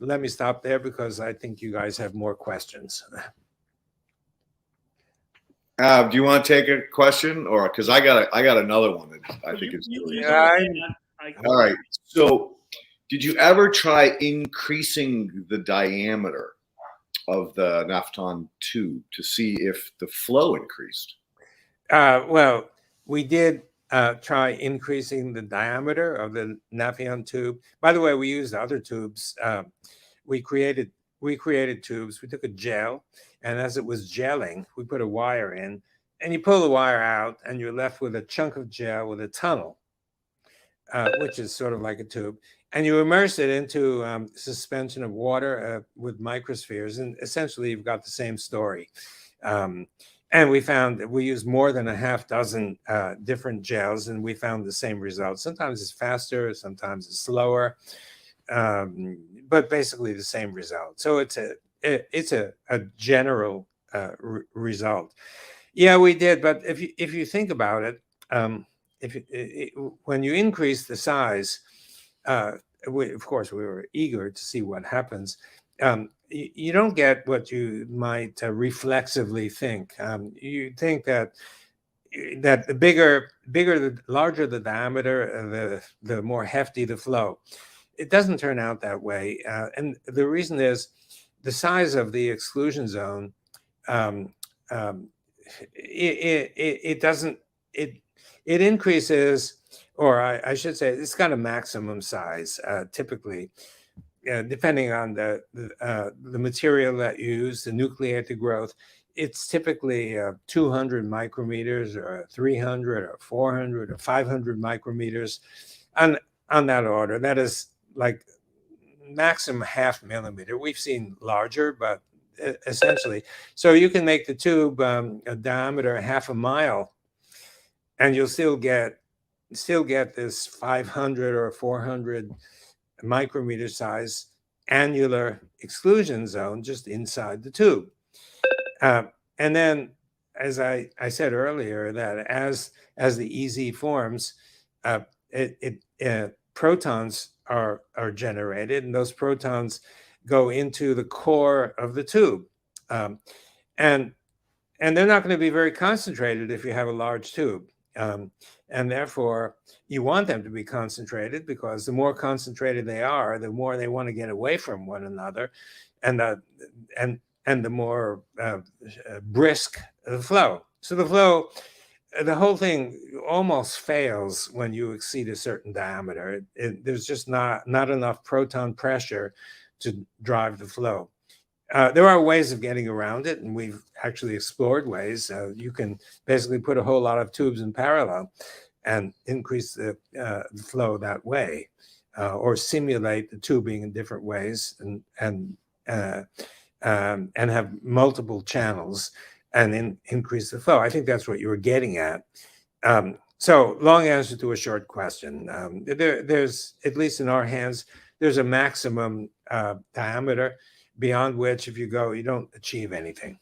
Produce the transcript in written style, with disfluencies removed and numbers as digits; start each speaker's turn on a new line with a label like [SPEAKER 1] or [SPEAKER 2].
[SPEAKER 1] let me stop there because I think you guys have more questions.
[SPEAKER 2] Do you want to take a question, or because I got another one that I think is really all right. So, did you ever try increasing the diameter of the Nafton tube to see if the flow increased?
[SPEAKER 1] Well, we did try increasing the diameter of the Nafion tube. By the way, we used other tubes. We created tubes. We took a gel, and as it was gelling, we put a wire in, and you pull the wire out, and you're left with a chunk of gel with a tunnel, which is sort of like a tube. And you immerse it into suspension of water with microspheres, and essentially you've got the same story. And we found that we used more than a half dozen different gels, and we found the same results. Sometimes it's faster, sometimes it's slower, but basically the same result. So it's a general result. Yeah, we did. But if you think about it, when you increase the size, of course, we were eager to see what happens. You don't get what you might reflexively think. You think that the larger the diameter, the more hefty the flow. It doesn't turn out that way, and the reason is the size of the exclusion zone. It increases, or I should say, it's got a maximum size typically. Depending on the material that you use, the nucleated growth, it's typically 200 micrometers or 300 or 400 or 500 micrometers on that order. That is like maximum half millimeter. We've seen larger, but essentially. So you can make the tube a diameter half a mile, and you'll still get this 500 or 400 micrometer size annular exclusion zone just inside the tube. And then, as I said earlier, that as the EZ forms, protons are generated, and those protons go into the core of the tube. And they're not going to be very concentrated if you have a large tube. And therefore, you want them to be concentrated, because the more concentrated they are, the more they want to get away from one another, and the more brisk the flow. So the whole thing almost fails when you exceed a certain diameter. There's just not enough proton pressure to drive the flow. There are ways of getting around it, and we've actually explored ways. You can basically put a whole lot of tubes in parallel and increase the flow that way, or simulate the tubing in different ways, and have multiple channels and increase the flow. I think that's what you were getting at. So, long answer to a short question. There's, at least in our hands, there's a maximum diameter beyond which, if you go, you don't achieve anything.